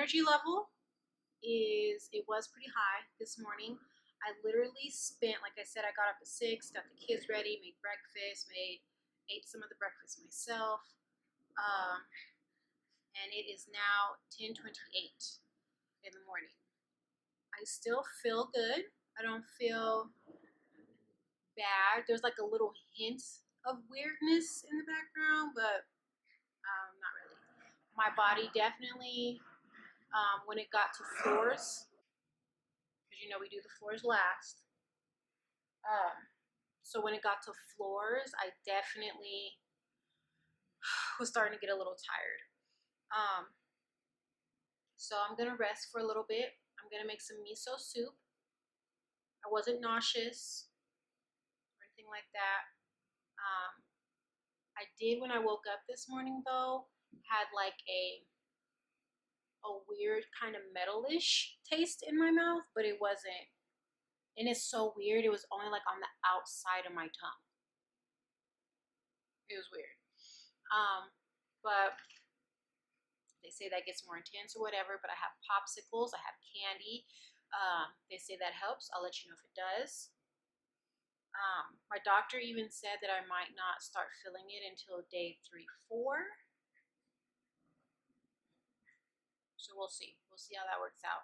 energy level it was pretty high this morning. I literally spent, like I said, I got up at 6, got the kids ready, made breakfast, ate some of the breakfast myself. And it is now 10:28 in the morning. I still feel good. I don't feel bad. There's like a little hint of weirdness in the background, but not really. My body definitely, when it got to floors, because you know we do the floors last. So when it got to floors, I definitely was starting to get a little tired. So I'm gonna rest for a little bit. I'm gonna make some miso soup. I wasn't nauseous or anything like that. I did when I woke up this morning though, had like a weird kind of metalish taste in my mouth, but it wasn't. And it's so weird. It was only like on the outside of my tongue. It was weird. But they say that gets more intense or whatever, but I have popsicles, I have candy. They say that helps. I'll let you know if it does. My doctor even said that I might not start feeling it until day 3, 4. So we'll see. We'll see how that works out.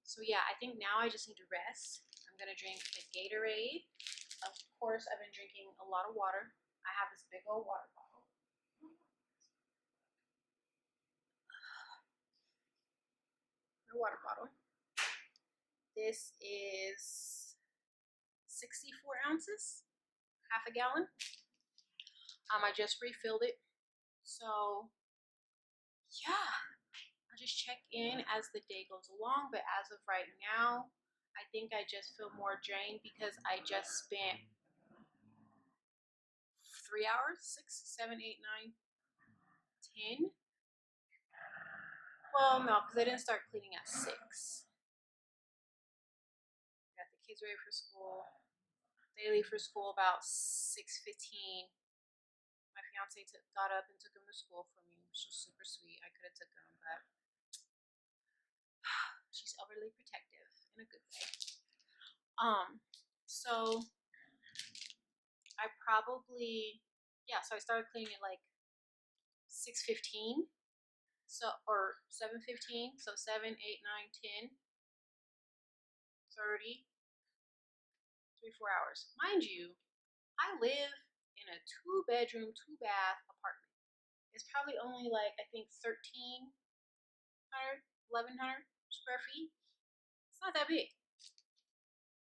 So yeah, I think now I just need to rest. I'm gonna drink a Gatorade. Of course, I've been drinking a lot of water. I have this big old water bottle. My water bottle. This is 64 ounces, half a gallon. I just refilled it. So yeah, I'll just check in as the day goes along. But as of right now, I think I just feel more drained because I just spent 3 hours, 6, 7, 8, 9, 10. Well, no, because I didn't start cleaning at 6. Got the kids ready for school. They leave for school about 6:15. My fiance got up and took him to school for me, which was super sweet. I could have took him, but she's overly protective in a good way. So I probably, so I started cleaning at like 6:15, or 7:15, so 7, 8, 9, 10, 30, 3, 4 hours. Mind you, I live in a 2-bedroom, 2-bath apartment. It's probably only like, I think 1,300, 1,100 square feet. It's not that big.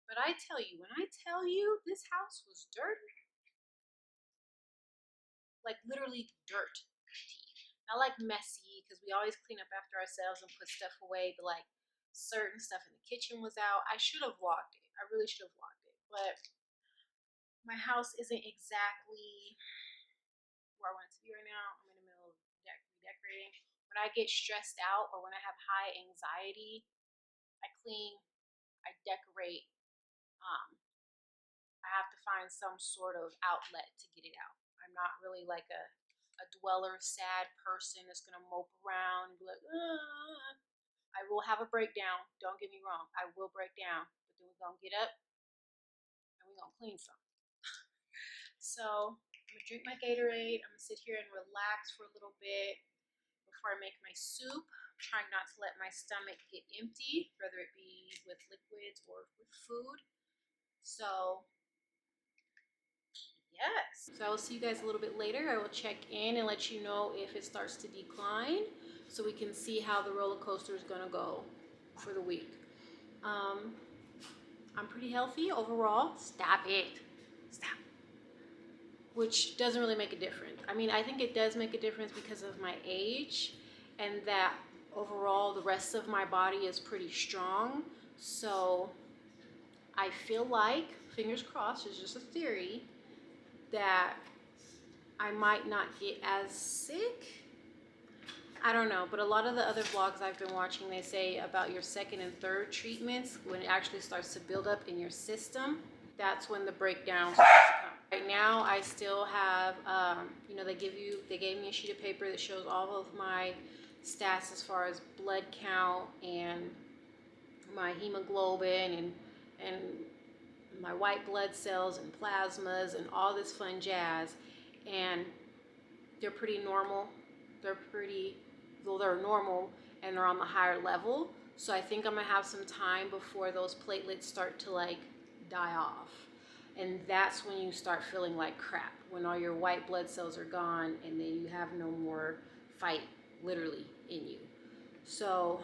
But I tell you, when I tell you this house was dirt, like literally dirt. Not like messy, because we always clean up after ourselves and put stuff away, but like certain stuff in the kitchen was out. I should have vlogged it. I really should have vlogged it. But my house isn't exactly where I want it to be right now. I'm in the middle of redecorating. When I get stressed out or when I have high anxiety, I clean, I decorate. I have to find some sort of outlet to get it out. I'm not really like a dweller, sad person that's gonna mope around and be like, ah. I will have a breakdown. Don't get me wrong. I will break down, but then we're gonna get up and we're gonna clean some. So I'm gonna drink my Gatorade. I'm gonna sit here and relax for a little bit before I make my soup. I'm trying not to let my stomach get empty, whether it be with liquids or with food. So yes. So I will see you guys a little bit later. I will check in and let you know if it starts to decline so we can see how the roller coaster is going to go for the week. I'm pretty healthy overall. Stop it. Stop. Which doesn't really make a difference. I mean, I think it does make a difference because of my age and that overall the rest of my body is pretty strong. So I feel like, fingers crossed, it's just a theory, that I might not get as sick. I don't know, but a lot of the other vlogs I've been watching, they say about your second and third treatments, when it actually starts to build up in your system, that's when the breakdown starts to come. Right now, I still have, you know, they gave me a sheet of paper that shows all of my stats as far as blood count and my hemoglobin and my white blood cells and plasmas and all this fun jazz. And they're pretty normal. They're normal and they're on the higher level. So I think I'm gonna have some time before those platelets start to like die off. And that's when you start feeling like crap, when all your white blood cells are gone and then you have no more fight literally in you. So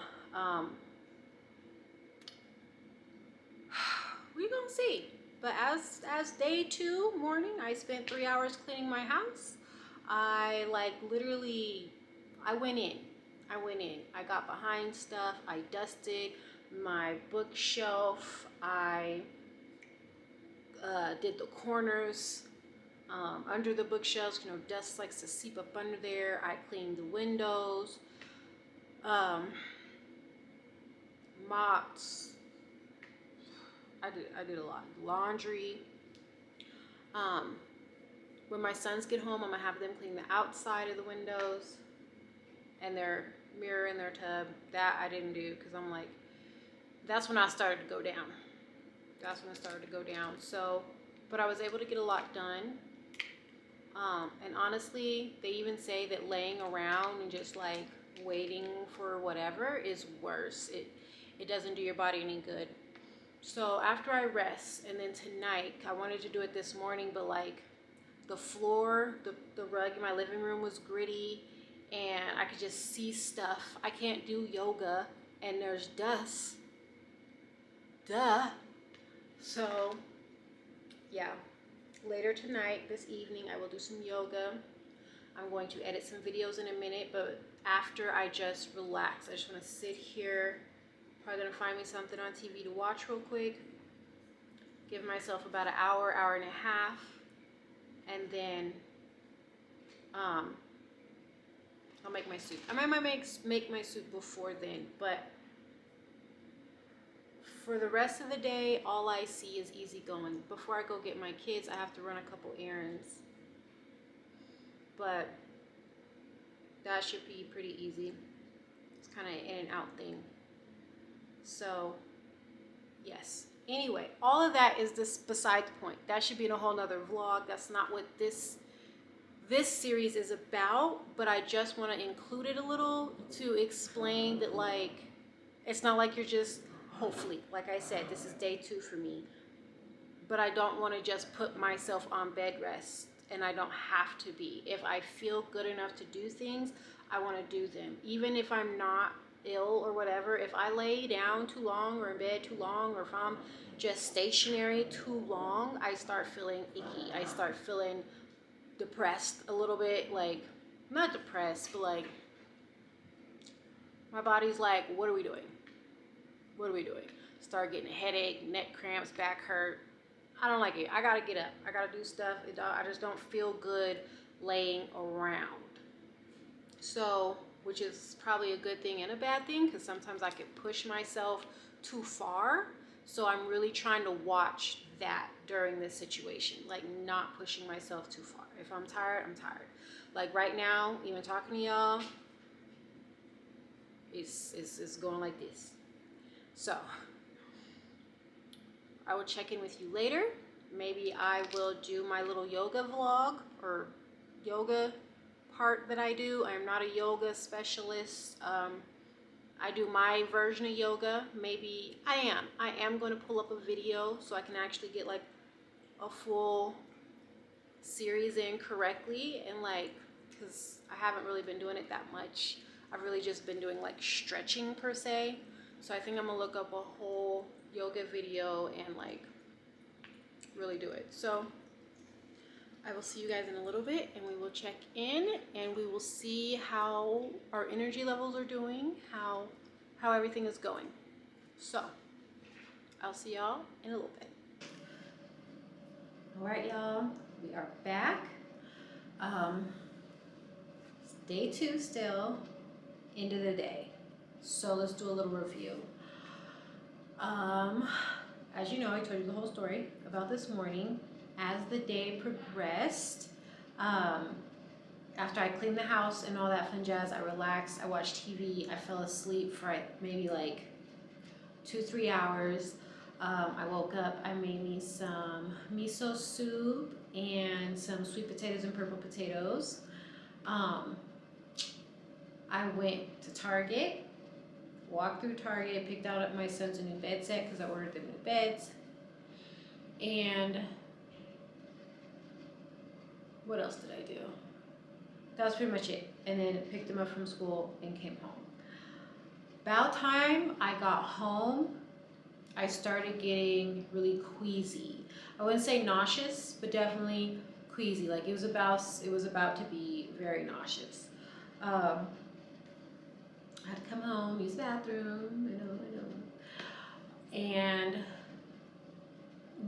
we gonna see. But as day 2 morning, I spent 3 hours cleaning my house. I like literally, I went in. I got behind stuff. I dusted my bookshelf. I did the corners under the bookshelves. You know, dust likes to seep up under there. I cleaned the windows. Mopped. I did a lot. Laundry. When my sons get home, I'm gonna have them clean the outside of the windows and their mirror in their tub. That I didn't do because I'm like, that's when I started to go down. So, but I was able to get a lot done. And honestly, they even say that laying around and just like waiting for whatever is worse. It doesn't do your body any good. So after I rest, and then tonight, I wanted to do it this morning, but like the floor, the rug in my living room was gritty and I could just see stuff. I can't do yoga and there's dust. Duh. So yeah, later tonight, this evening, I will do some yoga. I'm going to edit some videos in a minute, but after I just relax, I just want to sit here. Probably gonna find me something on TV to watch real quick. Give myself about an hour, hour and a half, and then I'll make my soup. I might make my soup before then, but for the rest of the day, all I see is easy going. Before I go get my kids, I have to run a couple errands, but that should be pretty easy. It's kind of an in and out thing. So yes. Anyway, all of that is just beside the point. That should be in a whole nother vlog. That's not what this series is about, but I just want to include it a little to explain that, like, it's not like you're just, hopefully, like I said, this is day 2 for me, but I don't want to just put myself on bed rest, and I don't have to be. If I feel good enough to do things, I want to do them. Even if I'm not ill or whatever, if I lay down too long or in bed too long, or if I'm just stationary too long, I start feeling icky. I start feeling depressed a little bit, like, not depressed, but like, my body's like, what are we doing? Start getting a headache, neck cramps, back hurt. I don't like it. I gotta get up. I gotta do stuff. I just don't feel good laying around. So, which is probably a good thing and a bad thing, because sometimes I can push myself too far. So I'm really trying to watch that during this situation, like not pushing myself too far. If I'm tired, I'm tired. Like right now, even talking to y'all, it's going like this. So I will check in with you later. Maybe I will do my little yoga vlog or yoga part that I do. I'm not a yoga specialist. I do my version of yoga. Maybe I am going to pull up a video so I can actually get like a full series in correctly, and like, because I haven't really been doing it that much. I've really just been doing like stretching per se. So I think I'm gonna look up a whole yoga video and like really do it. So I will see you guys in a little bit, and we will check in and we will see how our energy levels are doing, how everything is going. So I'll see y'all in a little bit. All right, y'all, we are back. It's day 2 still, end of the day. So let's do a little review. As you know, I told you the whole story about this morning. as the day progressed, after I cleaned the house and all that fun jazz, I relaxed, I watched TV, I fell asleep for maybe like 2-3 hours. I woke up, I made me some miso soup and some sweet potatoes and purple potatoes. I went to Target, walked through Target, picked out my son's a new bed set because I ordered them new beds. And what else did I do? That was pretty much it. And then picked him up from school and came home. About time I got home, I started getting really queasy. I wouldn't say nauseous, but definitely queasy. Like it was about to be very nauseous. I had to come home, use the bathroom, I know. And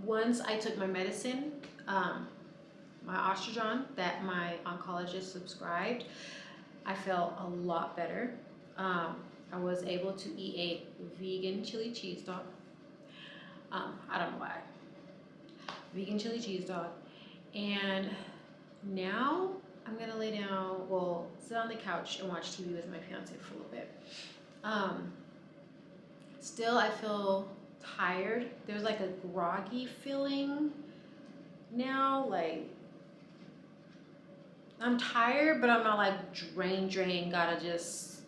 once I took my medicine, my estrogen that my oncologist prescribed, I felt a lot better. I was able to eat a vegan chili cheese dog. I don't know why. Vegan chili cheese dog. And now I'm gonna lay down, well, sit on the couch and watch TV with my fiance for a little bit. Still, I feel tired. There's like a groggy feeling now, like I'm tired, but I'm not like drain, gotta just,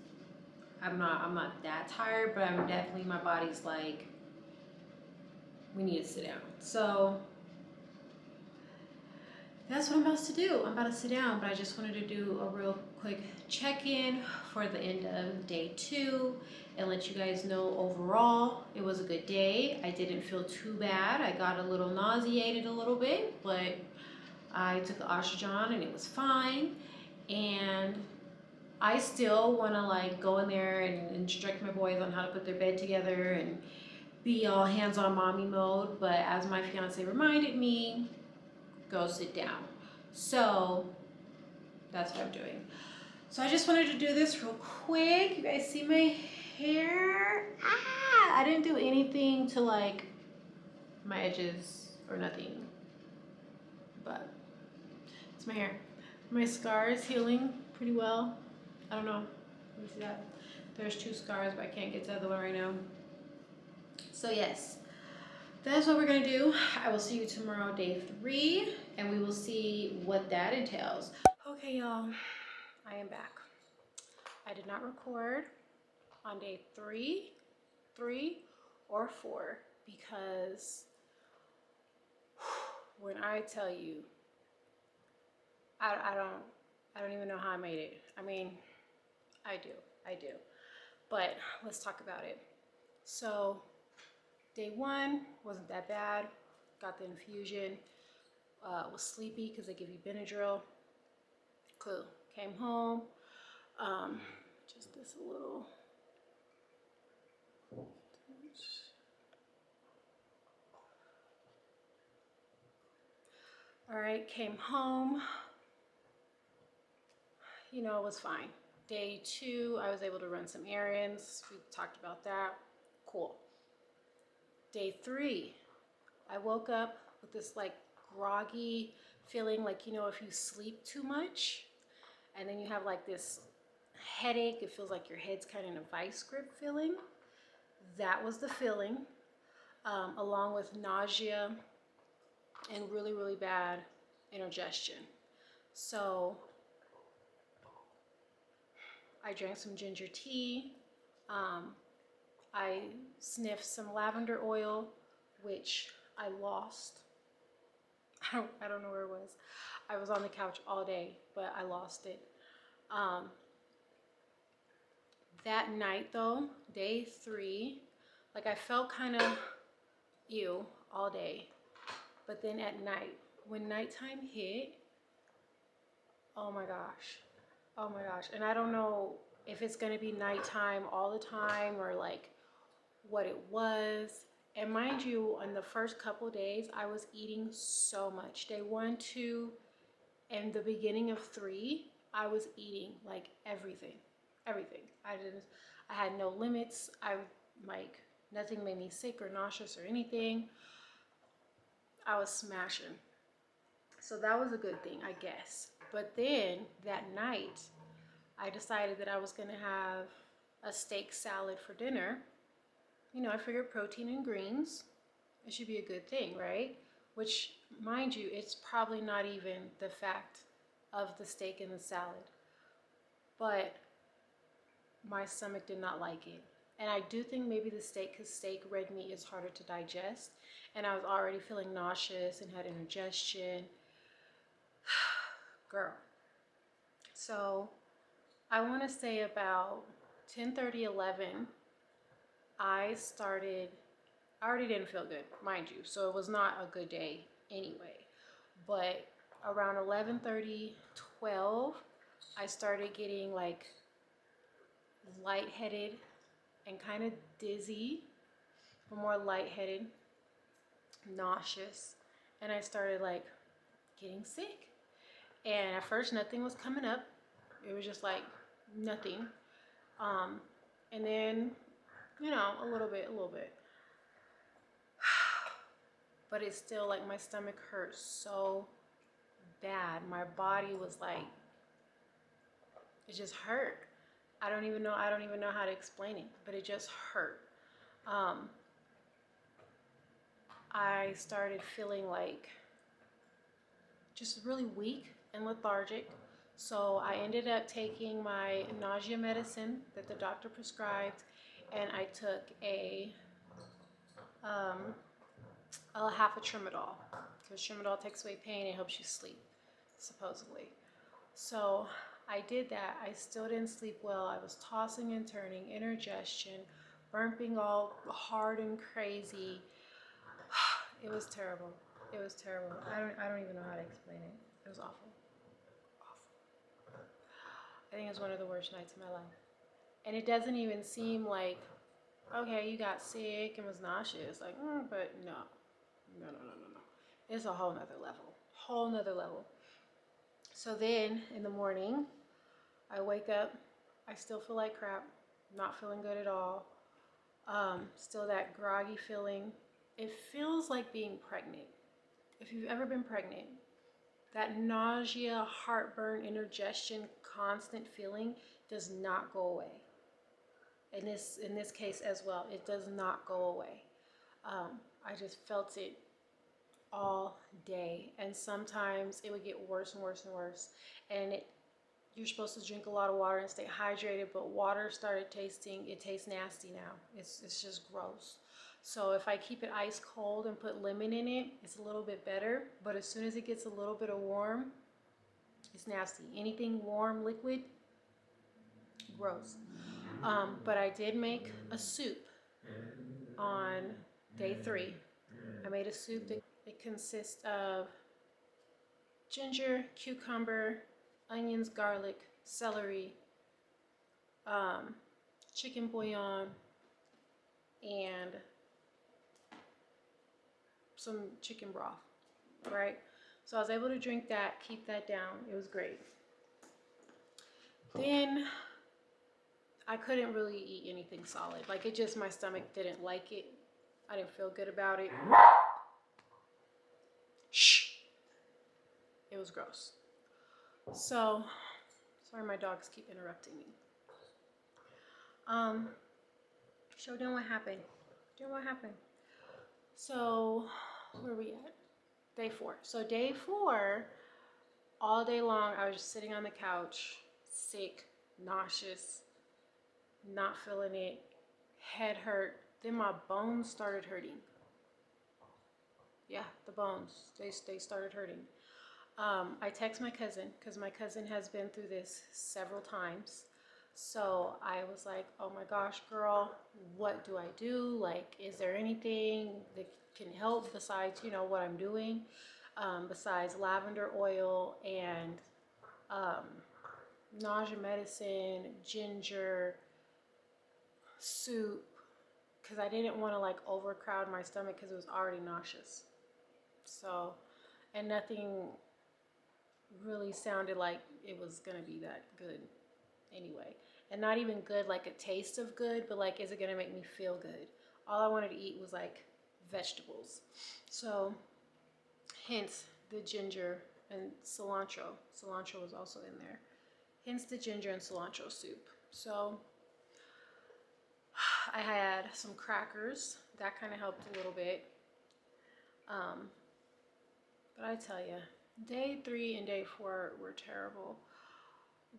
I'm not that tired, but I'm definitely, my body's like, we need to sit down. So that's what I'm about to do. I'm about to sit down, but I just wanted to do a real quick check-in for the end of day 2 and let you guys know overall it was a good day. I didn't feel too bad. I got a little nauseated a little bit, but I took the estrogen and it was fine. And I still want to like go in there and instruct my boys on how to put their bed together and be all hands-on mommy mode, but as my fiance reminded me, go sit down. So that's what I'm doing. So I just wanted to do this real quick. You guys see my hair? I didn't do anything to like my edges or nothing, but it's my hair. My scar is healing pretty well. I don't know. Let me see that. There's 2 scars, but I can't get to the other one right now. So yes, that's what we're gonna do. I will see you tomorrow, day 3, and we will see what that entails. Okay, y'all, I am back. I did not record on day 3 or 4 because when I tell you, I don't even know how I made it. I mean, I do, but let's talk about it. So day 1 wasn't that bad. Got the infusion. Was sleepy because they give you Benadryl. Cool. Came home. Just this a little. All right, came home. You know, it was fine. Day 2, I was able to run some errands. We talked about that. Cool. Day 3, I woke up with this like groggy feeling, like, you know, if you sleep too much and then you have like this headache, it feels like your head's kind of in a vice grip feeling. That was the feeling, along with nausea and really, really bad indigestion. So I drank some ginger tea. I sniffed some lavender oil, which I lost. I don't know where it was. I was on the couch all day, but I lost it. That night though, day 3, like I felt kind of ew all day. But then at night, when nighttime hit, oh my gosh. Oh my gosh. And I don't know if it's gonna be nighttime all the time or like what it was. And mind you, on the first couple days, I was eating so much. Day 1, 2, and the beginning of 3, I was eating like everything. I had no limits. Nothing made me sick or nauseous or anything. I was smashing. So that was a good thing, I guess. But then that night, I decided that I was going to have a steak salad for dinner. You know, I figured protein and greens, it should be a good thing, right? Which, mind you, it's probably not even the fact of the steak and the salad. But my stomach did not like it. And I do think maybe the steak, because steak, red meat is harder to digest. And I was already feeling nauseous and had indigestion. Girl. So I want to say about 10:30, 11, I already didn't feel good, mind you. So it was not a good day anyway. But around 11:30, 12, I started getting like lightheaded and kind of dizzy, but more lightheaded, nauseous. And I started like getting sick. And at first nothing was coming up. It was just like nothing. Um, and then, you know, a little bit. But it's still like my stomach hurt so bad. My body was like, it just hurt. I don't even know how to explain it, but it just hurt. Um, I started feeling like just really weak and lethargic. So I ended up taking my nausea medicine that the doctor prescribed, and I took um, a half a tramadol, because tramadol takes away pain and helps you sleep, supposedly. So I did that. I still didn't sleep well. I was tossing and turning, indigestion, burping all hard and crazy. It was terrible. It was terrible. I don't even know how to explain it. It was awful. Awful. I think it was one of the worst nights of my life. And it doesn't even seem like, okay, you got sick and was nauseous. Like, but no. No. It's a whole nother level. Whole nother level. So then in the morning, I wake up. I still feel like crap. Not feeling good at all. Still that groggy feeling. It feels like being pregnant. If you've ever been pregnant, that nausea, heartburn, indigestion, constant feeling does not go away. In this case as well, it does not go away. I just felt it all day, and sometimes it would get worse and worse and worse. And you're supposed to drink a lot of water and stay hydrated, but water started it tastes nasty now. It's just gross. So if I keep it ice cold and put lemon in it, it's a little bit better. But as soon as it gets a little bit of warm, it's nasty. Anything warm, liquid, gross. But I did make a soup on day 3. I made a soup that it consists of ginger, cucumber, onions, garlic, celery, chicken bouillon, and some chicken broth, right? So I was able to drink that, keep that down. It was great. Then I couldn't really eat anything solid. Like my stomach didn't like it. I didn't feel good about it. Shh. It was gross. So, sorry my dogs keep interrupting me. So then what happened? So, where are we at? Day 4. So day 4, all day long, I was just sitting on the couch, sick, nauseous, not feeling it, head hurt. Then my bones started hurting. Yeah, the bones, they started hurting. I text my cousin, because my cousin has been through this several times. So I was like, oh my gosh, girl, what do I do? Like, is there anything that can help besides, what I'm doing? Besides lavender oil and nausea medicine, ginger, soup, because I didn't want to like overcrowd my stomach because it was already nauseous. So, and nothing really sounded like it was gonna be that good anyway. And not even good like a taste of good, but like, is it gonna make me feel good? All I wanted to eat was like vegetables. So hence the ginger and cilantro. Cilantro was also in there. Hence the ginger and cilantro soup. So I had some crackers. That kind of helped a little bit. But I tell you, day 3 and day 4 were terrible.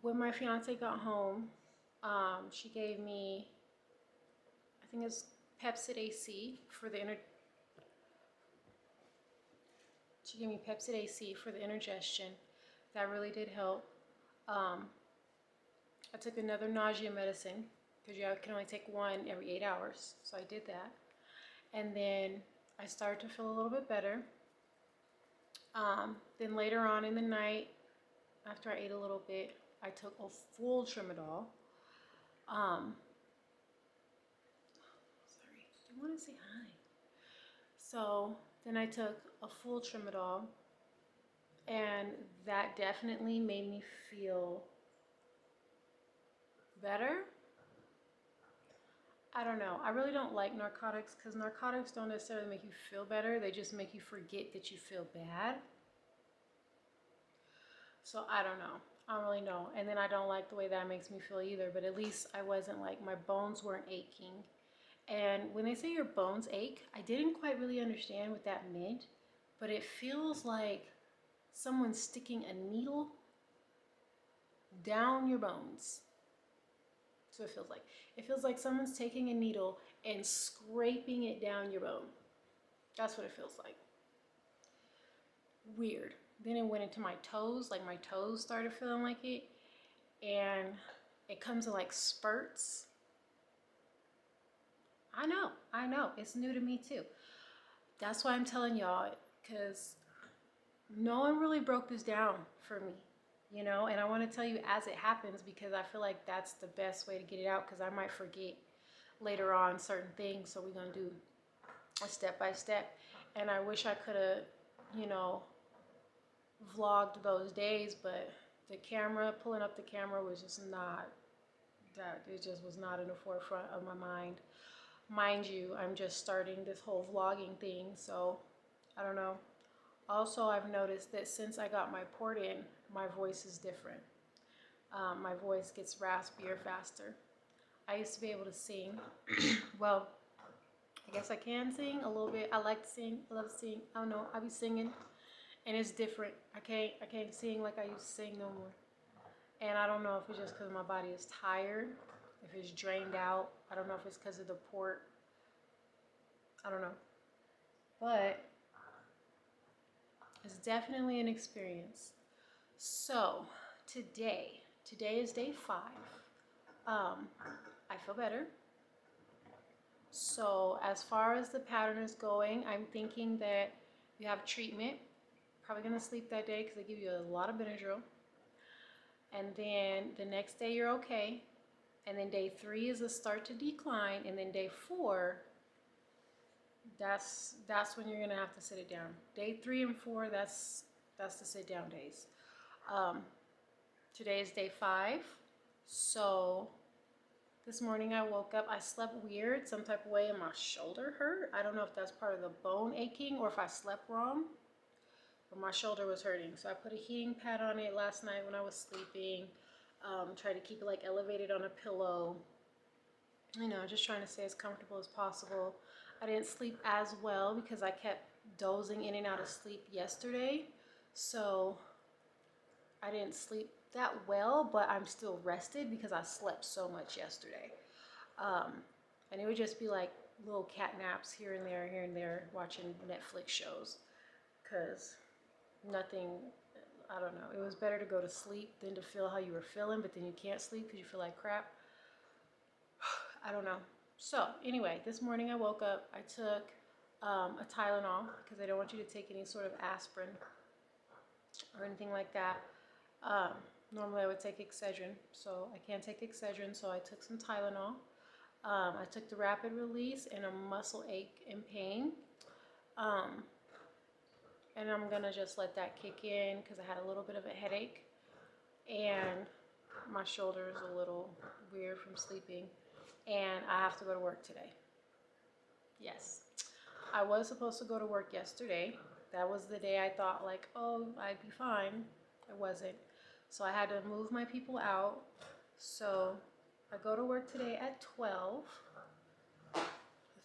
When my fiance got home, she gave me, I think it's Pepsid AC for the She gave me Pepsid AC for the indigestion. That really did help. I took another nausea medicine because you can only take one every 8 hours. So I did that. And then I started to feel a little bit better. Then later on in the night, after I ate a little bit, I took a full tramadol. Sorry, do you want to say hi? So then I took a full tramadol, and that definitely made me feel better. I don't know. I really don't like narcotics because narcotics don't necessarily make you feel better. They just make you forget that you feel bad. So I don't know. I don't really know. And then I don't like the way that makes me feel either. But at least I wasn't like, my bones weren't aching. And when they say your bones ache, I didn't quite really understand what that meant. But it feels like someone's sticking a needle down your bones. So it feels like. It feels like someone's taking a needle and scraping it down your bone. That's what it feels like. Weird. Then it went into my toes. Like my toes started feeling like it. And it comes in like spurts. I know. It's new to me too. That's why I'm telling y'all, because no one really broke this down for me, you know, and I want to tell you as it happens because I feel like that's the best way to get it out because I might forget later on certain things. So we're going to do a step by step. And I wish I could have, you know, vlogged those days, but the camera, pulling up the camera was just not, that it just was not in the forefront of my mind. Mind you, I'm just starting this whole vlogging thing, so I don't know. Also, I've noticed that since I got my port in, my voice is different. My voice gets raspier faster. I used to be able to sing. Well, I guess I can sing a little bit. I like to sing. I love to sing. I don't know. I be singing, and it's different. I can't sing like I used to sing no more. And I don't know if it's just because my body is tired, if it's drained out. I don't know if it's because of the port. I don't know. But it's definitely an experience. So today is day 5. I feel better. So as far as the pattern is going, I'm thinking that you have treatment. Probably gonna sleep that day because they give you a lot of Benadryl. And then the next day you're okay. And then day 3 is a start to decline. And then day 4, that's when you're gonna have to sit it down. Day 3 and 4, that's the sit down days. Today is day 5. So this morning I woke up, I slept weird, some type of way, and my shoulder hurt. I don't know if that's part of the bone aching or if I slept wrong, but my shoulder was hurting. So I put a heating pad on it last night when I was sleeping. Tried to keep it like elevated on a pillow. You know, just trying to stay as comfortable as possible. I didn't sleep as well because I kept dozing in and out of sleep yesterday. So I didn't sleep that well, but I'm still rested because I slept so much yesterday. And it would just be like little cat naps here and there, watching Netflix shows. Because nothing, I don't know. It was better to go to sleep than to feel how you were feeling, but then you can't sleep because you feel like crap. I don't know. So anyway, this morning I woke up. I took a Tylenol because they don't want you to take any sort of aspirin or anything like that. Normally I would take Excedrin, so I can't take Excedrin, so I took some Tylenol. I took the rapid release and a muscle ache and pain. And I'm gonna just let that kick in because I had a little bit of a headache and my shoulder is a little weird from sleeping, and I have to go to work today. Yes, I was supposed to go to work yesterday, that was the day I thought like, oh, I'd be fine. It wasn't. So I had to move my people out. So I go to work today at 12. Let's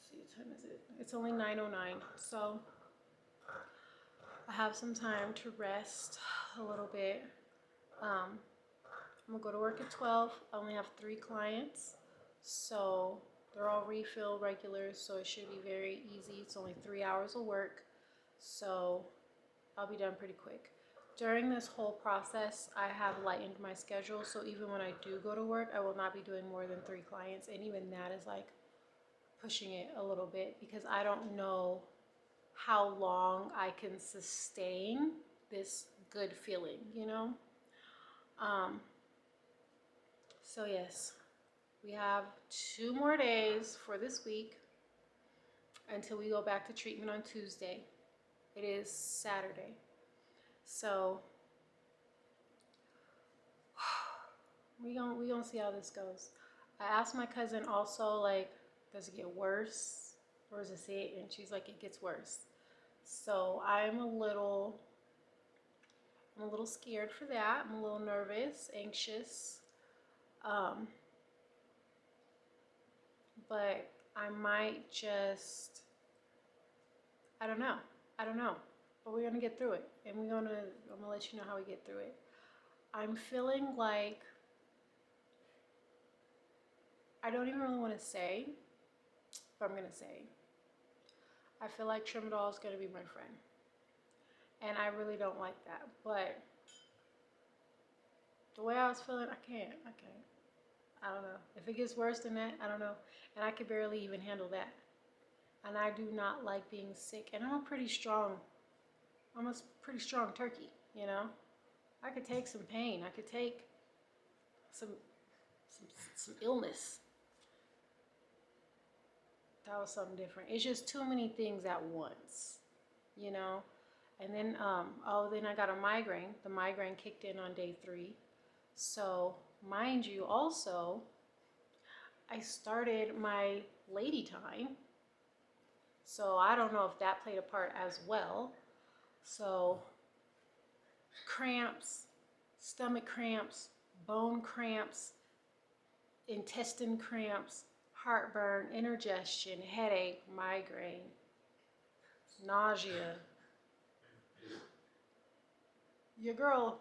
see, what time is it? It's only 9:09. So I have some time to rest a little bit. I'm gonna go to work at 12. I only have 3 clients. So they're all refill regulars, so it should be very easy. It's only 3 hours of work. So I'll be done pretty quick. During this whole process, I have lightened my schedule, so even when I do go to work, I will not be doing more than 3 clients, and even that is like pushing it a little bit because I don't know how long I can sustain this good feeling, you know? Um, so yes, we have 2 more days for this week until we go back to treatment on Tuesday. It is Saturday. So we gonna see how this goes. I asked my cousin also, like, does it get worse or is this it? And she's like, it gets worse. So I'm a little scared for that. I'm a little nervous, anxious. Um, but I might just, I don't know. I don't know. But we're gonna get through it, and I'm gonna let you know how we get through it. I'm feeling like I don't even really want to say, but I'm gonna say I feel like Tramadol is gonna be my friend, and I really don't like that. But the way I was feeling, I can't. I don't know. If it gets worse than that, I don't know. And I could barely even handle that. And I do not like being sick. And I'm a pretty strong. I'm a pretty strong turkey. You know. I could take some pain. I could take some some illness. That was something different. It's just too many things at once, you know. And then then I got a migraine. The migraine kicked in on day 3. So mind you, also I started my lady time. So I don't know if that played a part as well. So cramps, stomach cramps, bone cramps, intestine cramps, heartburn, indigestion, headache, migraine, nausea. Your girl,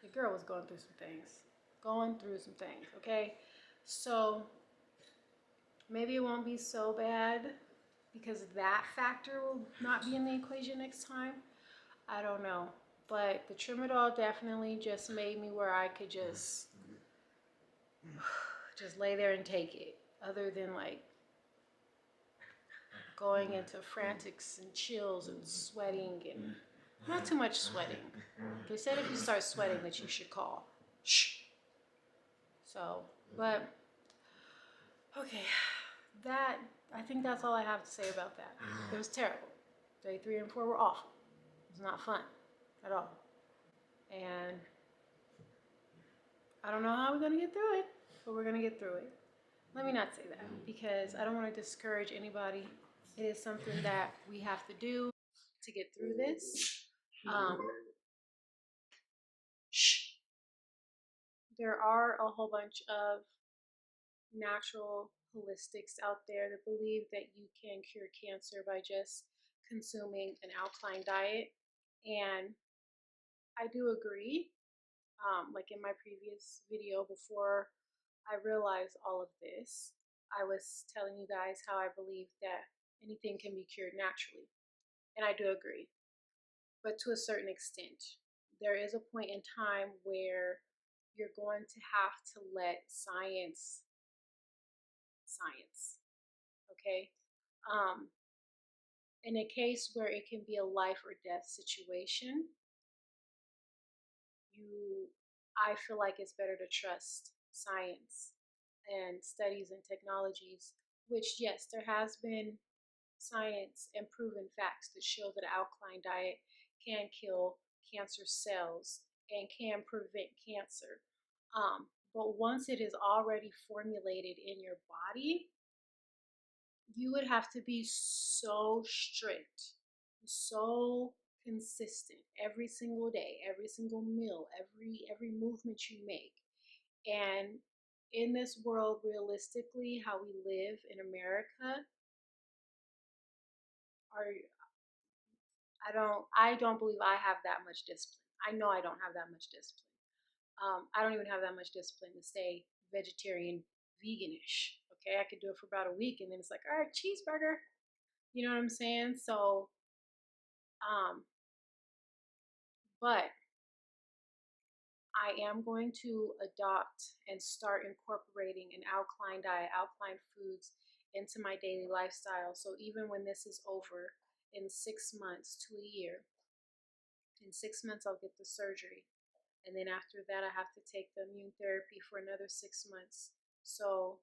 your girl was going through some things. Going through some things, okay? So maybe it won't be so bad because that factor will not be in the equation next time. I don't know. But the Tramadol definitely just made me where I could just lay there and take it. Other than like going into frantics and chills and sweating and not too much sweating. They said if you start sweating that you should call. Shh. So, but okay, that I think that's all I have to say about that. It was terrible. Day 3 and 4 were awful. It was not fun at all. And I don't know how we're gonna get through it, but we're gonna get through it. Let me not say that because I don't want to discourage anybody. It is something that we have to do to get through this. Um, shh. There are a whole bunch of natural holistics out there that believe that you can cure cancer by just consuming an alkaline diet. And I do agree. Like in my previous video before I realized all of this, I was telling you guys how I believe that anything can be cured naturally. And I do agree, but to a certain extent. There is a point in time where you're going to have to let science, okay? Um, in a case where it can be a life or death situation, I feel like it's better to trust science and studies and technologies, which yes, there has been science and proven facts that show that alkaline diet can kill cancer cells and can prevent cancer. But once it is already formulated in your body, you would have to be so strict so consistent every single day, every single meal, every movement you make. And in this world, realistically, how we live in America, are I don't believe I have that much discipline. I know I don't have that much discipline. I don't even have that much discipline to stay vegetarian, veganish. Okay, I could do it for about a week, and then it's like, all right, cheeseburger. You know what I'm saying? So, um, but I am going to adopt and start incorporating an alkaline diet, alkaline foods into my daily lifestyle. So even when this is over in 6 months to a year, in 6 months I'll get the surgery. And then after that, I have to take the immune therapy for another 6 months. So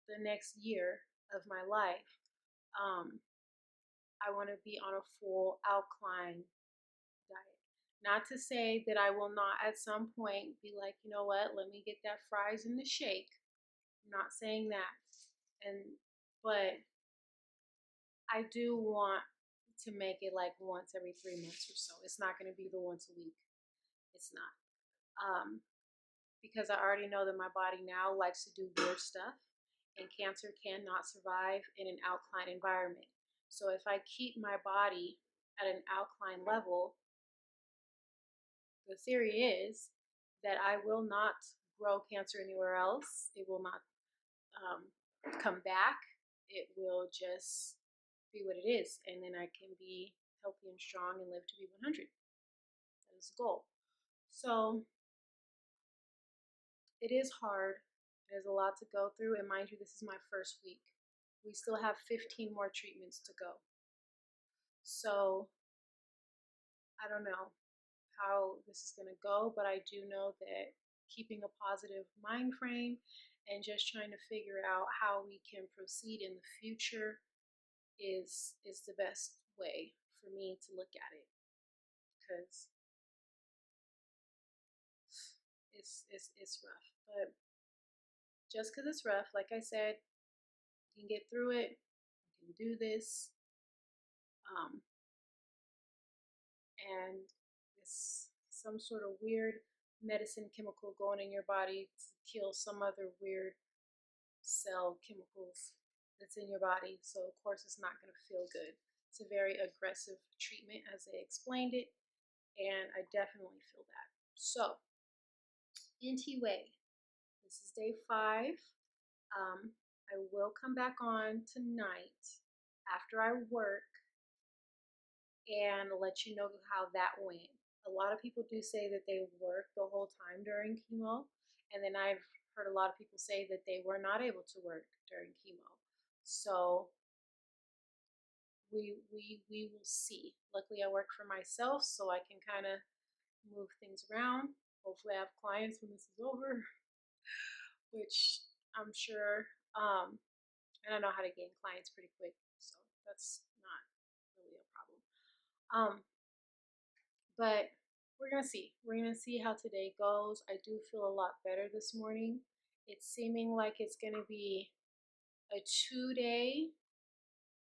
the next year of my life, um, I want to be on a full alkaline diet. Not to say that I will not at some point be like, you know what, let me get that fries and the shake. I'm not saying that. And but I do want to make it like once every 3 months or so. It's not going to be the once a week. It's not. Because I already know that my body now likes to do weird stuff, and cancer cannot survive in an alkaline environment. So if I keep my body at an alkaline level, the theory is that I will not grow cancer anywhere else. It will not come back. It will just be what it is, and then I can be healthy and strong and live to be 100. That is the goal. So it is hard. There's a lot to go through, and mind you, this is my first week. We still have 15 more treatments to go. So I don't know how this is going to go, but I do know that keeping a positive mind frame and just trying to figure out how we can proceed in the future is the best way for me to look at it, because it's rough. But just because it's rough, like I said, you can get through it. You can do this. Um, and it's some sort of weird medicine chemical going in your body to kill some other weird cell chemicals that's in your body. So of course it's not going to feel good. It's a very aggressive treatment as they explained it, and I definitely feel that. So NT-Way, this is day 5. I will come back on tonight after I work and let you know how that went. A lot of people do say that they worked the whole time during chemo, and then I've heard a lot of people say that they were not able to work during chemo. So we will see. Luckily, I work for myself, so I can kind of move things around. Hopefully, I have clients when this is over, which I'm sure. And I know how to gain clients pretty quick, so that's not really a problem. But we're gonna see. We're gonna see how today goes. I do feel a lot better this morning. It's seeming like it's gonna be a 2 day,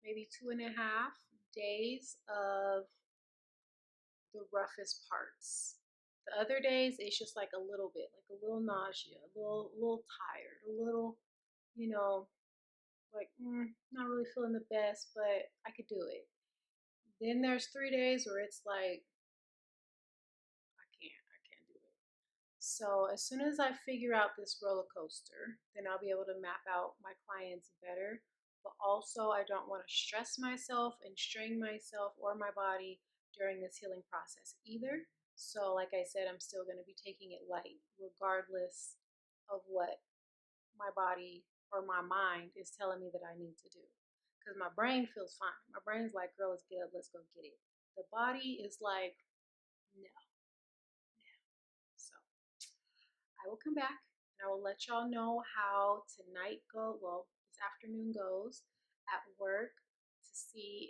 maybe 2.5 days of the roughest parts. The other days it's just like a little bit, like a little nausea, a little tired, a little, you know, like not really feeling the best, but I could do it. Then there's 3 days where it's like I can't do it. So as soon as I figure out this roller coaster, then I'll be able to map out my clients better. But also, I don't want to stress myself and strain myself or my body during this healing process either. So, like I said, I'm still going to be taking it light, regardless of what my body or my mind is telling me that I need to do. Because my brain feels fine. My brain's like, girl, it's good. Let's go get it. The body is like, no, no. So I will come back and I will let y'all know how tonight this afternoon goes at work, to see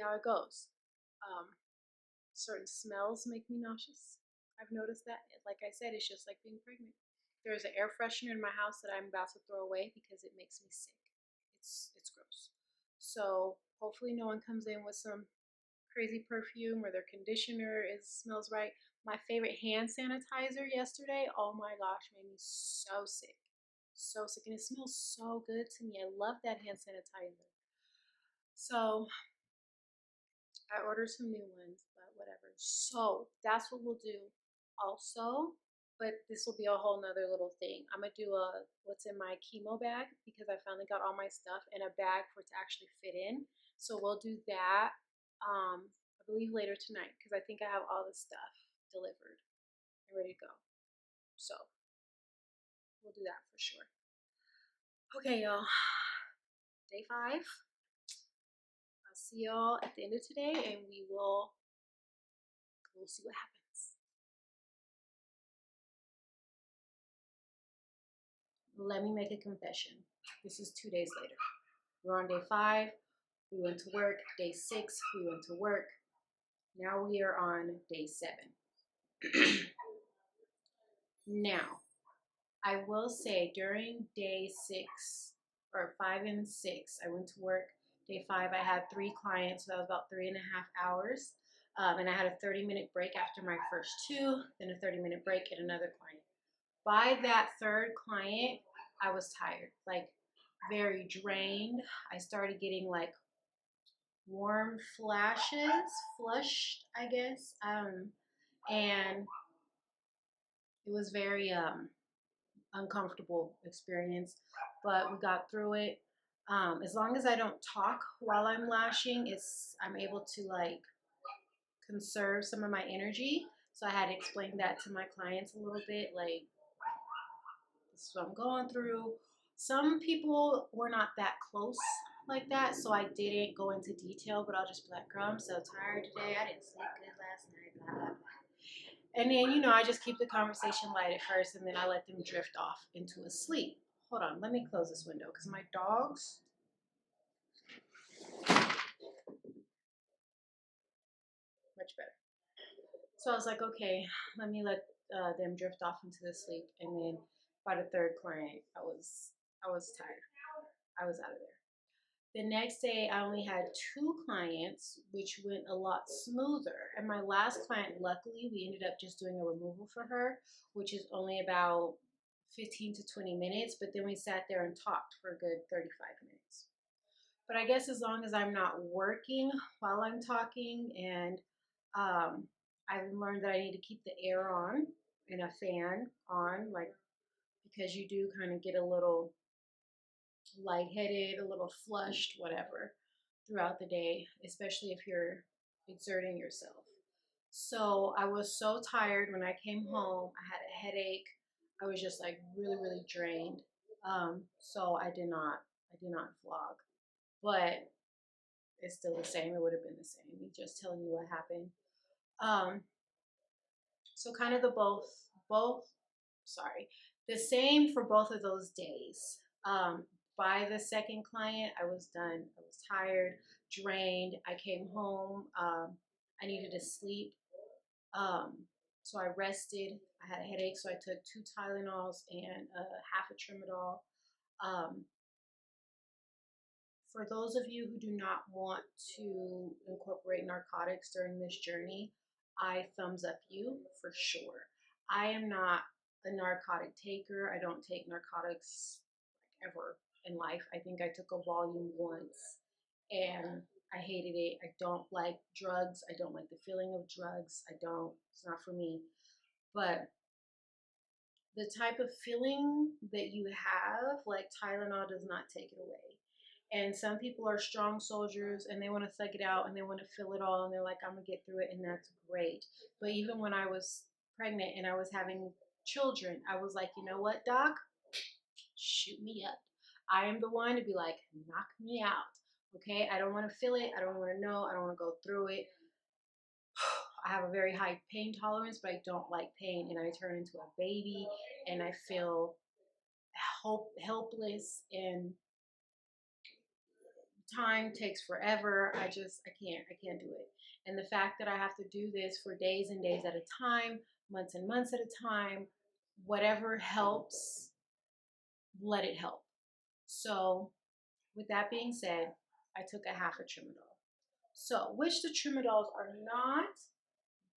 how it goes. Certain smells make me nauseous. I've noticed that. Like I said, it's just like being pregnant. There's an air freshener in my house that I'm about to throw away because it makes me sick. It's gross. So hopefully no one comes in with some crazy perfume or their conditioner smells right. My favorite hand sanitizer yesterday, oh my gosh, made me so sick. So sick. And it smells so good to me. I love that hand sanitizer. So I ordered some new ones, but whatever. So that's what we'll do also. But this will be a whole nother little thing. I'm gonna do a what's in my chemo bag because I finally got all my stuff in a bag for it to actually fit in. So we'll do that. I believe later tonight because I think I have all the stuff delivered and ready to go. So we'll do that for sure. Okay, y'all. Day 5. I'll see y'all at the end of today, and we'll see what happens. Let me make a confession. This is 2 days later. We're on day 5. We went to work. Day 6, we went to work. Now we are on day 7. Now, I will say during day 6 or 5 and 6, I went to work. Day 5, I had 3 clients, so that was about 3.5 hours. And I had a 30-minute break after my first 2, then a 30-minute break at another client. By that third client, I was tired, like very drained. I started getting like warm flushed, I guess. And it was very uncomfortable experience, but we got through it. As long as I don't talk while I'm lashing, I'm able to like conserve some of my energy. So I had to explain that to my clients a little bit, like this is what I'm going through. Some people were not that close like that, so I didn't go into detail, but I'll just be like, girl, I'm so tired today. I didn't sleep good last night, blah, blah, blah. And then, I just keep the conversation light at first, and then I let them drift off into a sleep. Hold on, let me close this window because my dogs. Much better. So I was like, okay, let me let them drift off into the sleep. And then by the third client, I was tired. I was out of there. The next day, I only had 2 clients, which went a lot smoother. And my last client, luckily, we ended up just doing a removal for her, which is only about 15 to 20 minutes. But then we sat there and talked for a good 35 minutes. But I guess as long as I'm not working while I'm talking, and I've learned that I need to keep the air on and a fan on, like, because you do kind of get a little lightheaded, a little flushed, whatever, throughout the day, especially if you're exerting yourself. So I was so tired when I came home. I had a headache. I was just like really, really drained. So I did not vlog, but it's still the same. It would have been the same. Me just telling you what happened. Um, so kind of the same for both of those days. By the second client, I was done. I was tired, drained. I came home. I needed to sleep. Um, so I rested. I had a headache, so I took 2 Tylenols and half a Tramadol. Um, for those of you who do not want to incorporate narcotics during this journey, I thumbs up you for sure. I am not a narcotic taker. I don't take narcotics like ever in life. I think I took a volume once and I hated it. I don't like drugs. I don't like the feeling of drugs. It's not for me. But the type of feeling that you have, like Tylenol does not take it away. And some people are strong soldiers and they want to thug it out and they want to feel it all and they're like, I'm going to get through it, and that's great. But even when I was pregnant and I was having children, I was like, you know what, doc? Shoot me up. I am the one to be like, knock me out. Okay? I don't want to feel it. I don't want to know. I don't want to go through it. I have a very high pain tolerance, but I don't like pain, and I turn into a baby and I feel helpless, and time takes forever. I can't do it. And the fact that I have to do this for days and days at a time, months and months at a time, whatever helps, let it help. So with that being said, I took a half a tramadol. So, which the tramadols are not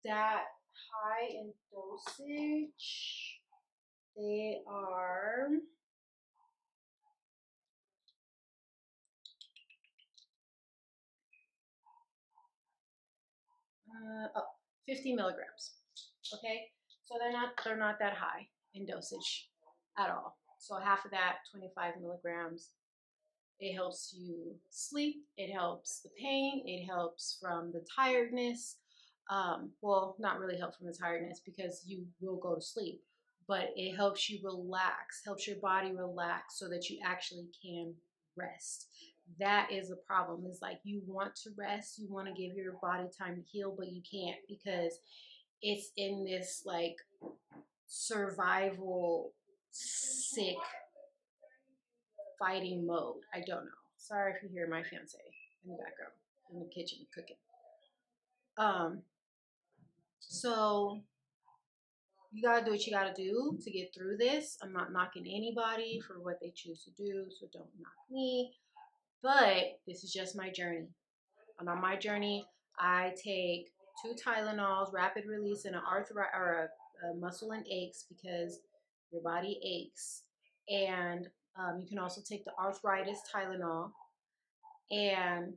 that high in dosage. They are 50 milligrams. Okay, so they're not that high in dosage at all. So half of that, 25 milligrams. It helps you sleep. It helps the pain. It helps from the tiredness. Well, not really help from the tiredness because you will go to sleep, but it helps you relax, helps your body relax so that you actually can rest. That is a problem. Is like you want to rest, you want to give your body time to heal, but you can't because it's in this like survival sick fighting mode. I don't know. Sorry if you hear my fiance in the background in the kitchen cooking. Um, so you gotta do what you gotta do to get through this. I'm not knocking anybody for what they choose to do, so don't knock me. But this is just my journey. And on my journey, I take 2 Tylenols, rapid release, and an a muscle and aches because your body aches. And you can also take the arthritis Tylenol and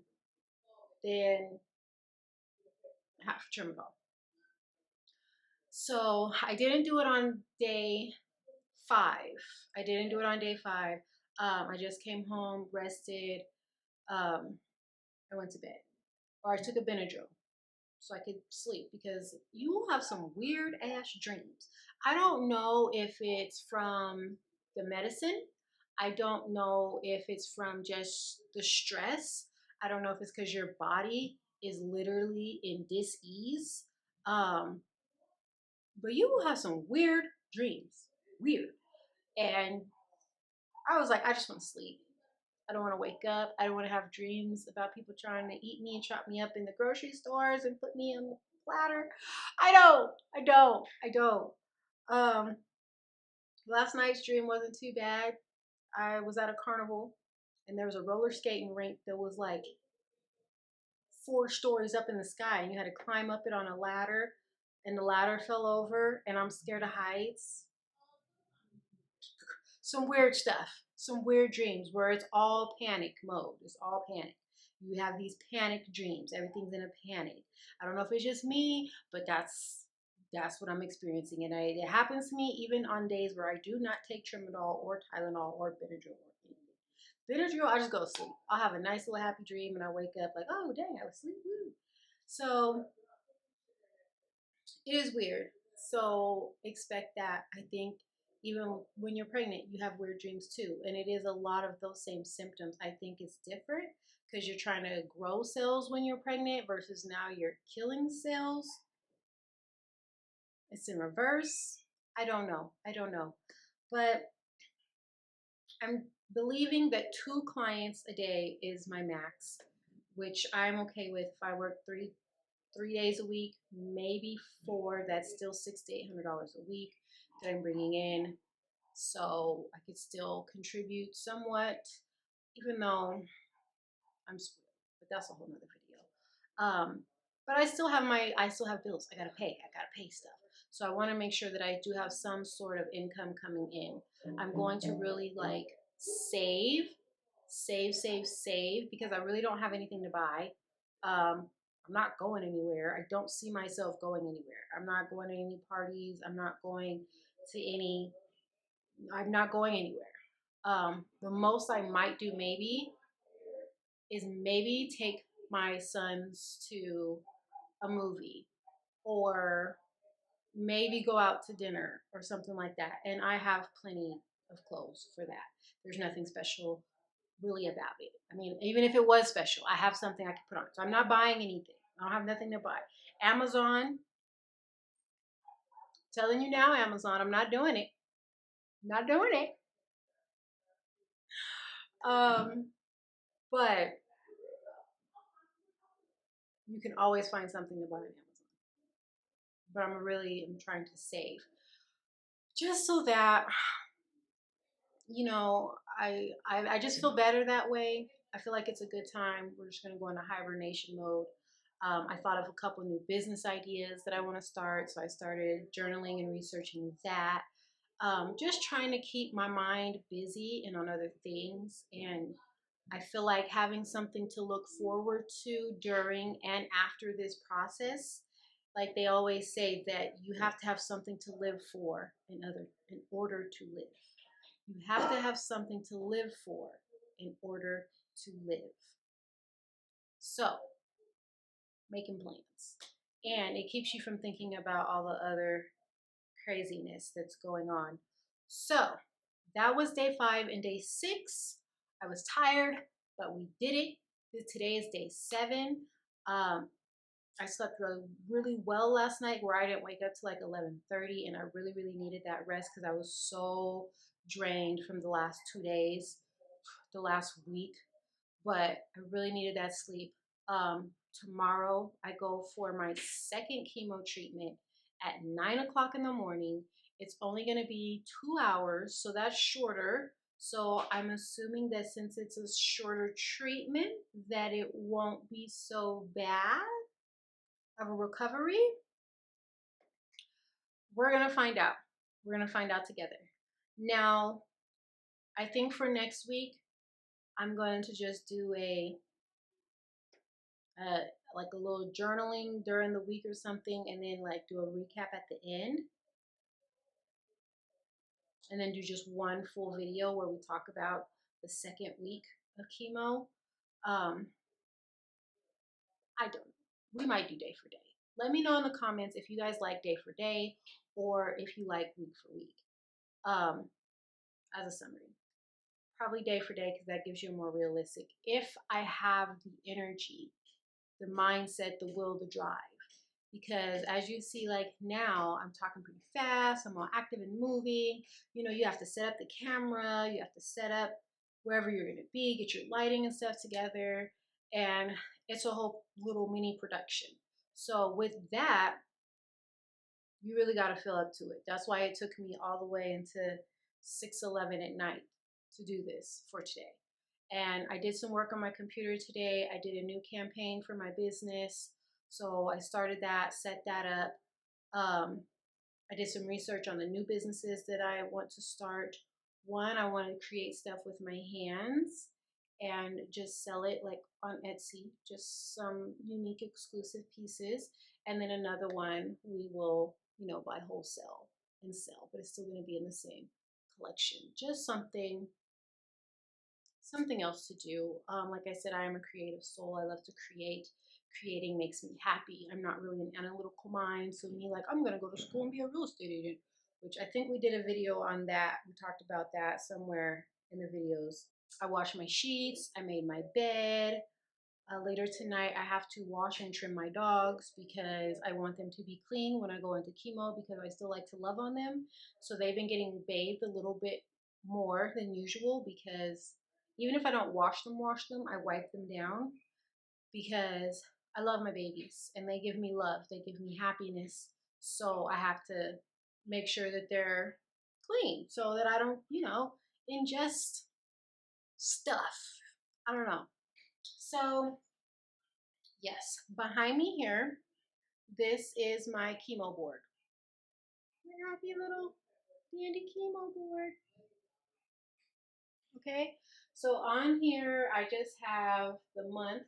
then half tramadol. So I didn't do it on day 5. I didn't do it on day 5. I just came home, rested. I went to bed, or I took a Benadryl so I could sleep because you will have some weird ass dreams. I don't know if it's from the medicine. I don't know if it's from just the stress. I don't know if it's because your body is literally in dis-ease. Um, but you will have some weird dreams. Weird. And I was like, I just want to sleep. I don't want to wake up. I don't want to have dreams about people trying to eat me and chop me up in the grocery stores and put me on the platter. I don't. Um, Last night's dream wasn't too bad. I was at a carnival and there was a roller skating rink that was like 4 stories up in the sky and you had to climb up it on a ladder and the ladder fell over and I'm scared of heights. Some weird stuff, some weird dreams where it's all panic mode. It's all panic. You have these panic dreams. Everything's in a panic. I don't know if it's just me, but that's what I'm experiencing, and it happens to me even on days where I do not take tramadol or Tylenol or Benadryl or anything. Benadryl, I just go to sleep. I'll have a nice little happy dream, and I wake up like, oh dang, I was asleep. Woo. So it is weird. So expect that. I think even when you're pregnant, you have weird dreams too. And it is a lot of those same symptoms. I think it's different because you're trying to grow cells when you're pregnant versus now you're killing cells. It's in reverse. I don't know. I don't know. But I'm believing that 2 clients a day is my max, which I'm okay with if I work 3 days a week, maybe 4. That's still $600 to $800 a week that I'm bringing in. So I could still contribute somewhat, even though I'm spoiled. But that's a whole nother video. But I still have bills. I gotta pay stuff. So I want to make sure that I do have some sort of income coming in. I'm going to really like save, save because I really don't have anything to buy. I'm not going anywhere. I don't see myself going anywhere. I'm not going to any parties. I'm not going anywhere. The most I might do maybe is maybe take my sons to a movie or maybe go out to dinner or something like that. And I have plenty of clothes for that. There's nothing special really about it. I mean, even if it was special, I have something I can put on. So I'm not buying anything. I don't have nothing to buy. Amazon, telling you now, Amazon, I'm not doing it. Not doing it. But you can always find something to buy on Amazon. But I'm trying to save just so that you know, I just feel better that way. I feel like it's a good time. We're just gonna go into hibernation mode. I thought of a couple new business ideas that I want to start, so I started journaling and researching that. Just trying to keep my mind busy and on other things. And I feel like having something to look forward to during and after this process. Like they always say that you have to have something to live for in order to live. You have to have something to live for in order to live. So, making plans. And it keeps you from thinking about all the other craziness that's going on. So, that was day 5 and day 6. I was tired, but we did it. Today is day 7. Um, I slept really, really well last night where I didn't wake up till like 11:30, and I really, really needed that rest because I was so drained from the last 2 days, the last week. But I really needed that sleep. Tomorrow I go for my second chemo treatment at 9 o'clock in the morning. It's only going to be 2 hours, so that's shorter. So I'm assuming that since it's a shorter treatment, that it won't be so bad of a recovery. We're going to find out. We're going to find out together. Now, I think for next week, I'm going to just do uh, like a little journaling during the week or something, and then like do a recap at the end, and then do just one full video where we talk about the second week of chemo. Um, I don't know. We might do day for day. Let me know in the comments if you guys like day for day or if you like week for week. Um, as a summary, probably day for day because that gives you a more realistic. If I have the energy, the mindset, the will, the drive. Because as you see, like now, I'm talking pretty fast, I'm all active and moving. You know, you have to set up the camera, you have to set up wherever you're going to be, get your lighting and stuff together. And it's a whole little mini production. So with that, you really got to fill up to it. That's why it took me all the way into 6:11 at night to do this for today. And I did some work on my computer today. I did a new campaign for my business. So I started that, set that up. Um, I did some research on the new businesses that I want to start. One, I want to create stuff with my hands and just sell it like on Etsy, just some unique exclusive pieces. And then another one, we will, buy wholesale and sell, but it's still going to be in the same collection. Just something else to do. Like I said, I am a creative soul. I love to create. Creating makes me happy. I'm not really an analytical mind, so me like I'm gonna go to school and be a real estate agent, which I think we did a video on that. We talked about that somewhere in the videos. I washed my sheets. I made my bed. Later tonight, I have to wash and trim my dogs because I want them to be clean when I go into chemo because I still like to love on them. So they've been getting bathed a little bit more than usual because even if I don't wash them, I wipe them down because I love my babies and they give me love, they give me happiness. So I have to make sure that they're clean so that I don't, ingest stuff. I don't know. So yes, behind me here, this is my chemo board. My happy little dandy chemo board. Okay, so on here, I just have the month,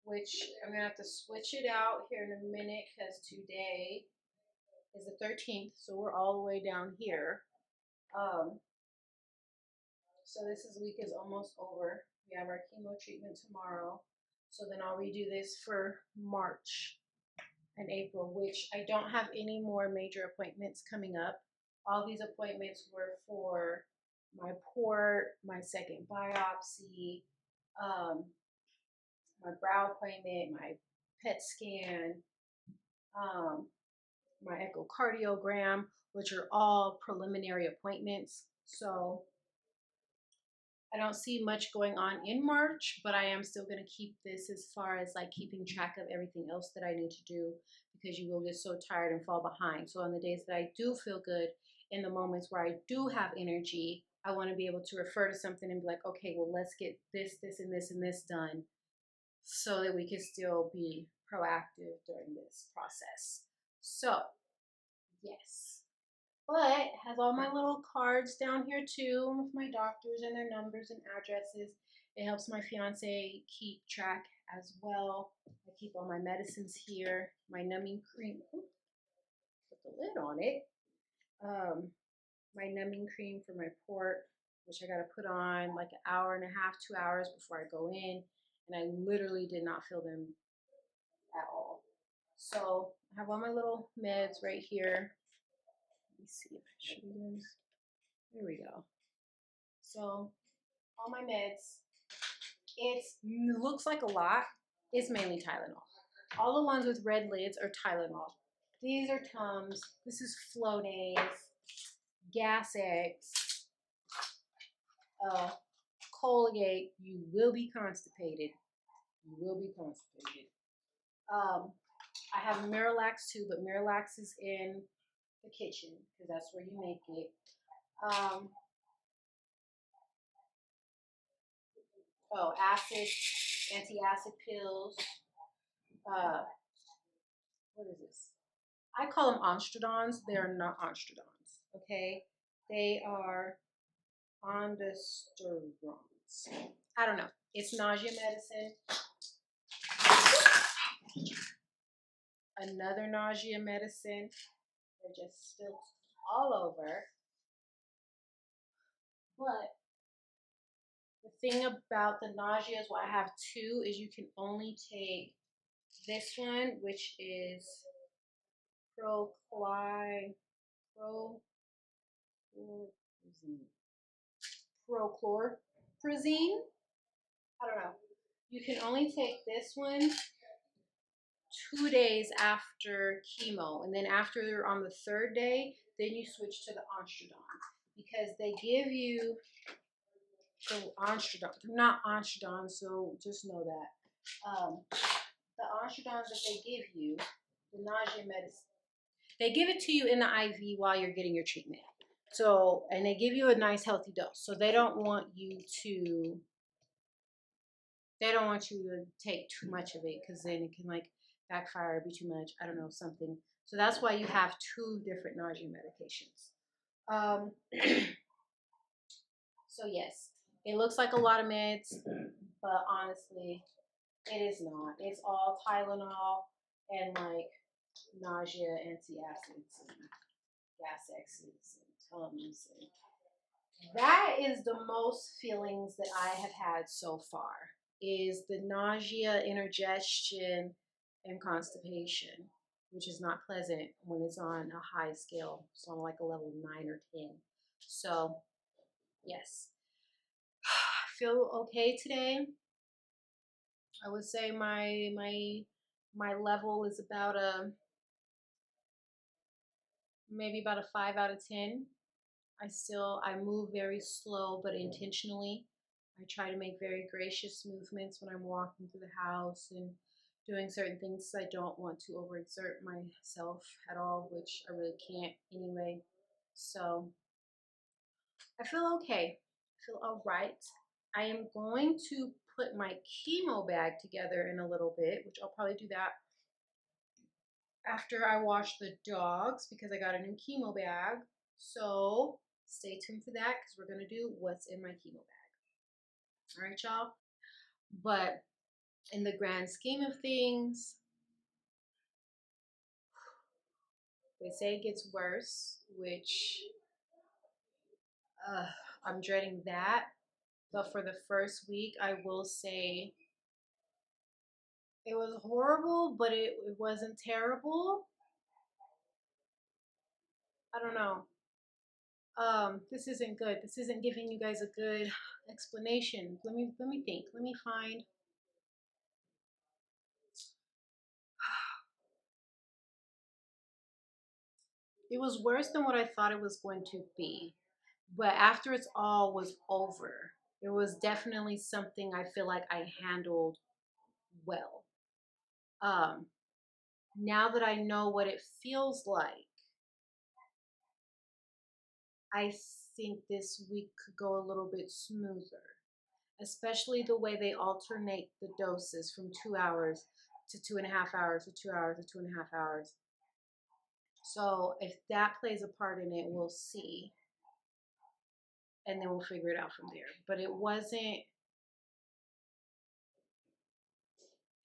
which I'm gonna have to switch it out here in a minute because today is the 13th, so we're all the way down here. Um, so week is almost over. We have our chemo treatment tomorrow. So then I'll redo this for March and April, which I don't have any more major appointments coming up. All these appointments were for my port, my second biopsy, um, my brow appointment, my PET scan, um, my echocardiogram, which are all preliminary appointments. So I don't see much going on in March, but I am still going to keep this as far as like keeping track of everything else that I need to do because you will get so tired and fall behind. So on the days that I do feel good, in the moments where I do have energy, I want to be able to refer to something and be like, okay, well, let's get this, this, and this, and this done so that we can still be proactive during this process. So, yes. But has all my little cards down here too with my doctors and their numbers and addresses. It helps my fiance keep track as well. I keep all my medicines here, my numbing cream. Ooh, put the lid on it. Um, my numbing cream for my port, which I got to put on like an hour and a half, 2 hours before I go in. And I literally did not feel them at all. So I have all my little meds right here. Let me see if I show you guys. There we go. So all my meds. It looks like a lot. It's mainly Tylenol. All the ones with red lids are Tylenol. These are Tums. This is Flonase, Gas X, uh, Colgate. You will be constipated. You will be constipated. I have Miralax too, but Miralax is in the kitchen because that's where you make it. Acid, anti-acid pills. Uh, what is this? I call them Onstradons. They are not Onstradons. Okay, they are Ondasterons. I don't know. It's nausea medicine. Another nausea medicine. They're just spilled all over. But the thing about the nausea is why I have two is you can only take this one, which is prochlorperazine. Prochlorperazine. I don't know. You can only take this one 2 days after chemo, and then after they're on the third day, then you switch to the Onstradon because they give you the Onstradon. They're not Onstradon, so just know that. The Onstradons that they give you, the nausea medicine, they give it to you in the IV while you're getting your treatment. So, and they give you a nice healthy dose. So they don't want you to take too much of it because then it can like backfire or be too much. I don't know, something. So that's why you have two different nausea medications. Um, so yes, it looks like a lot of meds, but honestly, it is not. It's all Tylenol and like nausea antacids and gas X's and Tums. And that is the most feelings that I have had so far is the nausea, indigestion, and constipation, which is not pleasant when it's on a high scale. So I'm like a level 9 or 10. So yes, I feel okay today. I would say my level is about maybe about a 5 out of 10. I move very slow but intentionally. I try to make very gracious movements when I'm walking through the house and doing certain things. I don't want to overexert myself at all, which I really can't anyway. So I feel okay. I feel all right. I am going to put my chemo bag together in a little bit, which I'll probably do that after I wash the dogs because I got a new chemo bag. So stay tuned for that because we're going to do what's in my chemo bag. All right, y'all. But in the grand scheme of things, they say it gets worse, which I'm dreading that. But for the first week, I will say it was horrible, but it wasn't terrible. I don't know. This isn't good. This isn't giving you guys a good explanation. Let me think. Let me find. It was worse than what I thought it was going to be. But after it's all was over, it was definitely something I feel like I handled well. Um, Now that I know what it feels like, I think this week could go a little bit smoother, especially the way they alternate the doses from 2 hours to 2.5 hours to 2 hours to 2.5 hours. So if that plays a part in it, we'll see. And then we'll figure it out from there. But it wasn't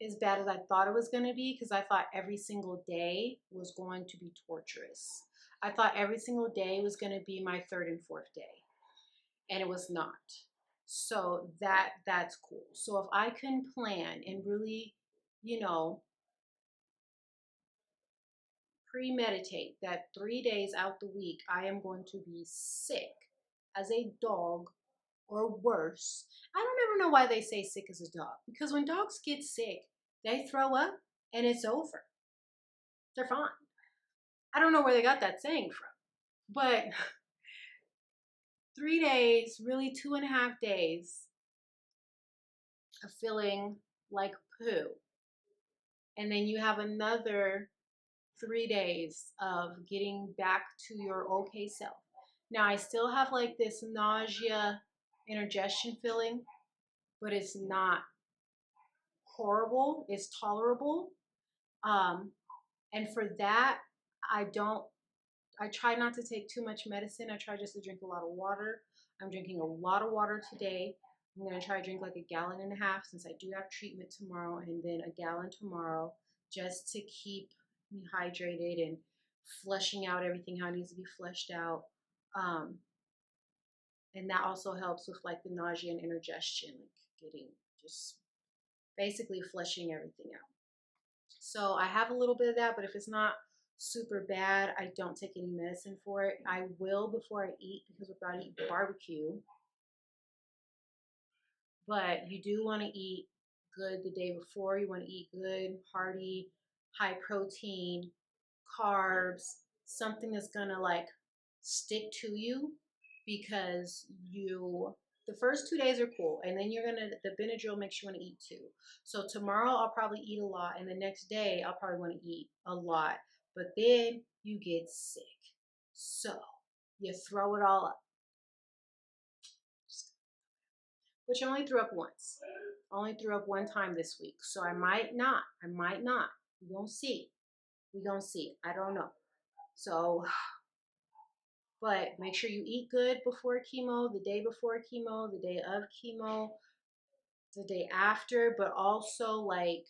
as bad as I thought it was going to be, because I thought every single day was going to be torturous. I thought every single day was going to be my third and fourth day, and it was not. So that's cool. So if I can plan and really, you know, premeditate that 3 days out the week I am going to be sick as a dog or worse. I don't ever know why they say sick as a dog, because when dogs get sick, they throw up and it's over. They're fine. I don't know where they got that saying from, but 3 days, really 2.5 days of feeling like poo. And then you have another 3 days of getting back to your okay self. Now, I still have like this nausea, indigestion feeling, but it's not horrible. It's tolerable. And for that, I don't, I try not to take too much medicine. I try just to drink a lot of water. I'm drinking a lot of water today. I'm going to try to drink like 1.5 gallons since I do have treatment tomorrow, and then 1 gallon tomorrow, just to keep me hydrated and flushing out everything how it needs to be flushed out. And that also helps with like the nausea and indigestion, like getting just basically flushing everything out. So I have a little bit of that, but if it's not super bad, I don't take any medicine for it. I will before I eat, because we're about to eat barbecue. But you do want to eat good the day before. You want to eat good, hearty, high protein, carbs, something that's going to like stick to you, because the first 2 days are cool, and then the Benadryl makes you want to eat too. So tomorrow I'll probably eat a lot, and the next day I'll probably want to eat a lot, but then you get sick. So you throw it all up. Which I only threw up once. I only threw up one time this week. So I might not. We're going to see. I don't know. So, but make sure you eat good before chemo, the day before chemo, the day of chemo, the day after. But also, like,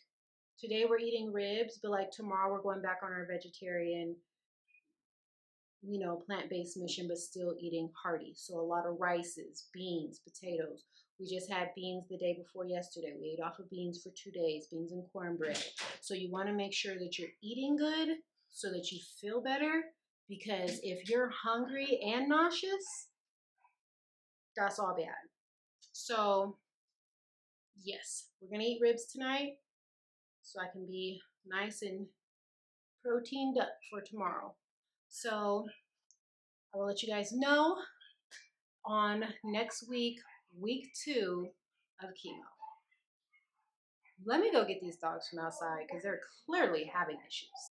today we're eating ribs, but like tomorrow we're going back on our vegetarian, plant-based mission, but still eating hearty. So a lot of rices, beans, potatoes. We just had beans the day before yesterday. We ate off of beans for 2 days, beans and cornbread. So you want to make sure that you're eating good so that you feel better, because if you're hungry and nauseous, that's all bad. So yes, we're going to eat ribs tonight so I can be nice and proteined up for tomorrow. So I will let you guys know on next week, week 2 of chemo. Let me go get these dogs from outside because they're clearly having issues.